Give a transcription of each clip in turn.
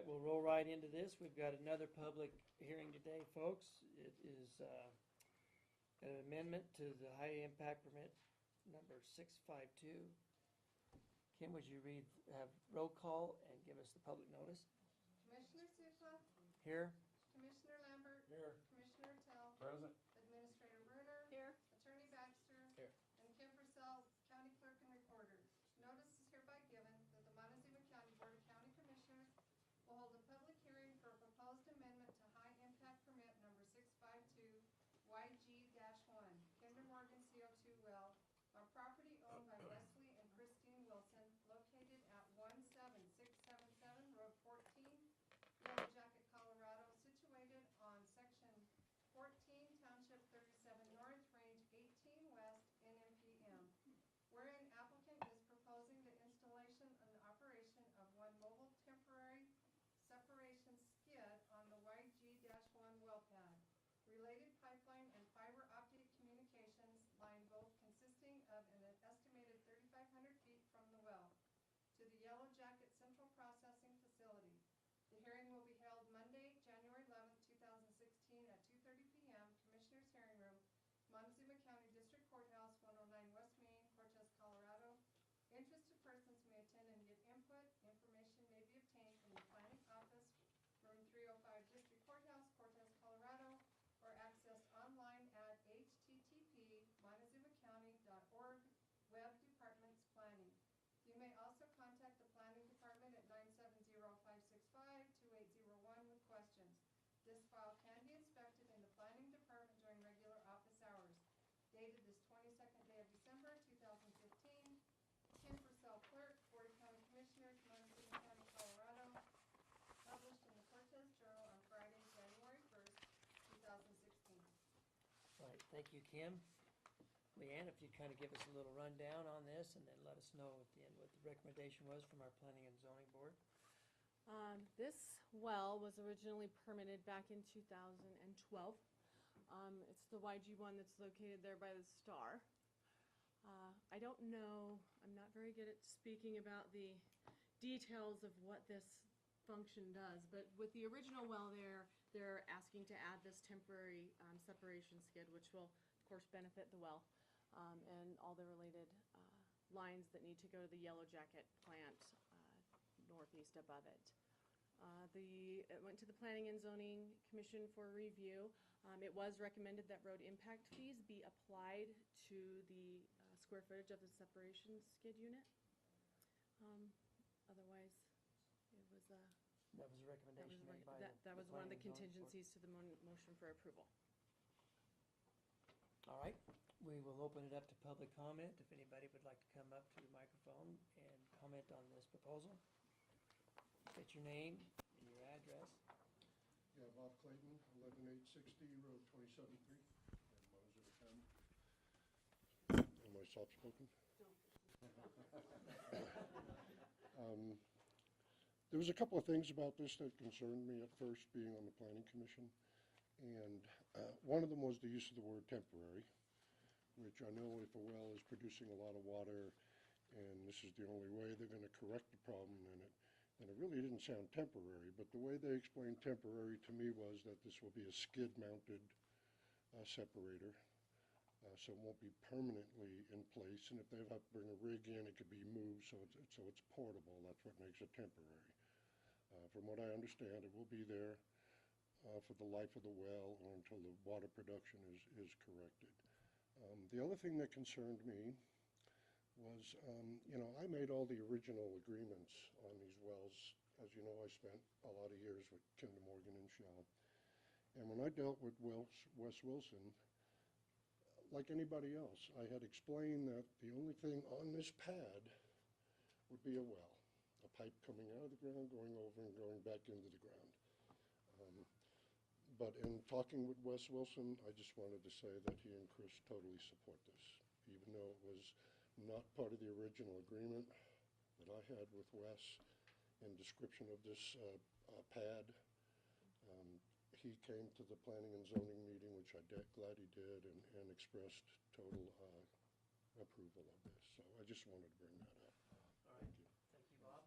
we'll roll right into this. We've got another public hearing today, folks. It is an amendment to the high impact permit number 652. Kim, would you have roll call and give us the public notice? Commissioner Supla, Here. Commissioner Lambert, Here. Commissioner Tell, Present. Administrator Bruner, Here. Attorney Baxter, Here. and Kim Purcell, County Clerk and Recorder. Notice is hereby given that the Montezuma County Board of County Commissioners will hold a public hearing for a proposed amendment to high impact permit number 652 YG-1 Kinder Morgan CO2 well on property owned by Wesley and Christine Wilson located at 17677 Road 14, Yellow Jacket, Colorado, situated on section 14, Township 37 North, Range 18 West, NMPM, wherein applicant is proposing the installation and operation of one mobile temporary separation skid on the YG-1 well pad, related pipeline and fiber optic communications line both consisting of an estimated 3,500 feet from the well to the Yellow Jacket Central Processing Facility. The hearing will be held Monday, January 11th, 2016 at 2:30 p.m. Commissioners Hearing Room, Montezuma County District Courthouse, 109 West Main, Cortez, Colorado. Interested persons may attend and give input. Information may be obtained from the Planning Office, room 305, District Courthouse, Cortez, Colorado, or accessed online at http://montezumacounty.org, Web Departments Planning. You may also contact the Planning Department at 970-565-2801 with questions. This file can be inspected in the Planning Department during regular office hours. Dated this 22nd day of December 2015. Kim Purcell, Clerk, Board of County Commissioners, Montezuma County, Colorado. Published in the Cortez Journal on Friday, January 1st, 2016. Right, thank you, Kim. Leanne, if you'd kind of give us a little rundown on this and then let us know at the end what the recommendation was from our Planning and Zoning Board. This well was originally permitted back in 2012. It's the YG-1 that's located there by the Star. I don't know, I'm not very good at speaking about the details of what this function does, but with the original well there, they're asking to add this temporary separation skid, which will of course benefit the well and all the related lines that need to go to the Yellow Jacket plant northeast above it. It went to the Planning and Zoning Commission for review. It was recommended that road impact fees be applied to the square footage of the separation skid unit. Otherwise, it was That was a recommendation made by that was the one of the Planning and Zoning Board. contingencies to the motion for approval. All right, we will open it up to public comment. If anybody would like to come up to the microphone and comment on this proposal. State your name and your address. Yeah, Bob Clayton, 11860 Road 273, in Montezuma County. Am I soft-spoken? There was a couple of things about this that concerned me at first, being on the Planning Commission. And one of them was the use of the word temporary, which I know if a well is producing a lot of water and this is the only way they're going to correct the problem in it, and it really didn't sound temporary, but the way they explained temporary to me was that this will be a skid-mounted separator, so it won't be permanently in place, and if they have to bring a rig in, it could be moved so it's portable. That's what makes it temporary. From what I understand, it will be there for the life of the well or until the water production is corrected. The other thing that concerned me was, you know, I made all the original agreements on these wells. As you know, I spent a lot of years with Kinder Morgan and Shell. And when I dealt with Wes Wilson, like anybody else, I had explained that the only thing on this pad would be a well, a pipe coming out of the ground, going over and going back into the ground. But in talking with Wes Wilson, I just wanted to say that he and Chris totally support this, even though it was not part of the original agreement that I had with Wes in description of this pad. He came to the Planning and Zoning meeting, which I'm glad he did, and expressed total approval of this. So I just wanted to bring that up. All right. Thank you. Thank you, Bob.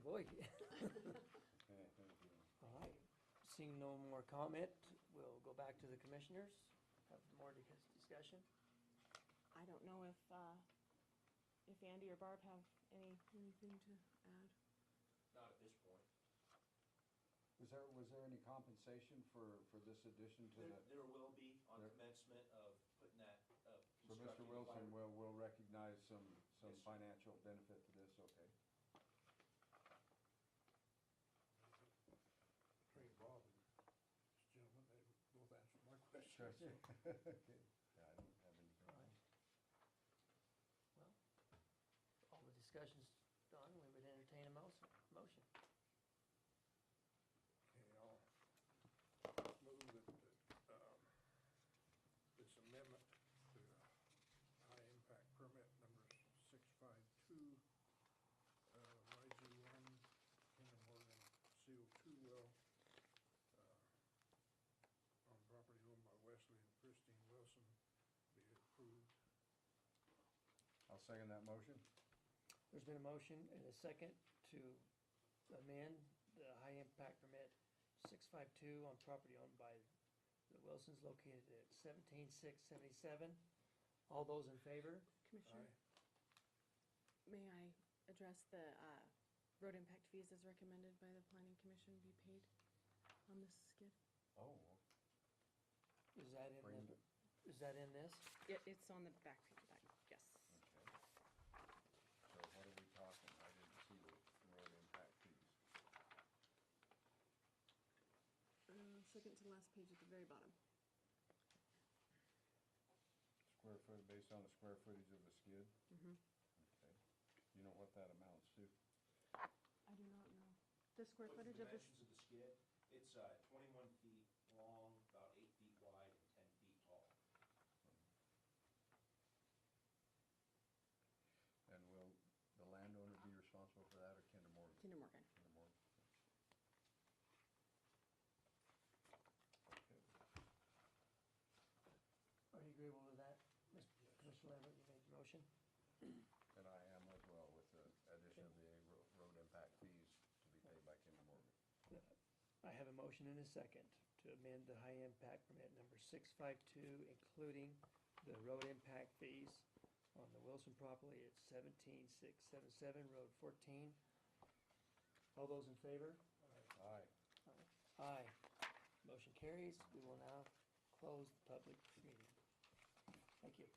boy. Okay, thank you. All right, seeing no more comment, we'll go back to the commissioners, have more discussion. I don't know if Andy or Barb have anything to add. Not at this point. Was there any compensation for this addition to the? There will be on There- commencement of putting that, So Mr. constructing Wilson fiber. will recognize some Yes, sir. financial benefit to this, okay? Trey, Bob, and this gentleman, they both answered my question. Sure. so. Okay. Yeah, I don't have anything. All right. Well, all the discussion's done, we would entertain a motion. Okay, I'll move that, this amendment to high impact permit number 652, YG-1, Kinder Morgan CO2 well, on property owned by Wesley and Christine Wilson be approved. I'll second that motion. There's been a motion and a second to amend the high impact permit 652 on property owned by the Wilsons located at 17677. All those in favor? Commissioner, Aye. may I address the road impact fees as recommended by the planning commission be paid on this skid? Oh, Is that in Bring the, is that in this? It's on the back page of that, yes. okay. So what are we talking? I didn't see the road impact fees. Second to last page at the very bottom. Square foot, based on the square footage of the skid? Mm-hmm. Okay. You know what that amounts to? I do not know. The square With the footage of this, dimensions of the skid, it's 21 feet long, about 8 feet wide, and 10 feet tall. And will the landowner be responsible for that or Kinder Morgan? Kinder Morgan. Kinder Morgan. Okay. Are you agreeable with that? Commissioner Lambert, you made the motion? And I am as well with the addition of the road impact fees to be paid by Kinder Morgan. I have a motion and a second to amend the high impact permit number 652, including the road impact fees on the Wilson property at 17677 Road 14. All those in favor? Aye. Aye. Motion carries. We will now close the public meeting. Thank you.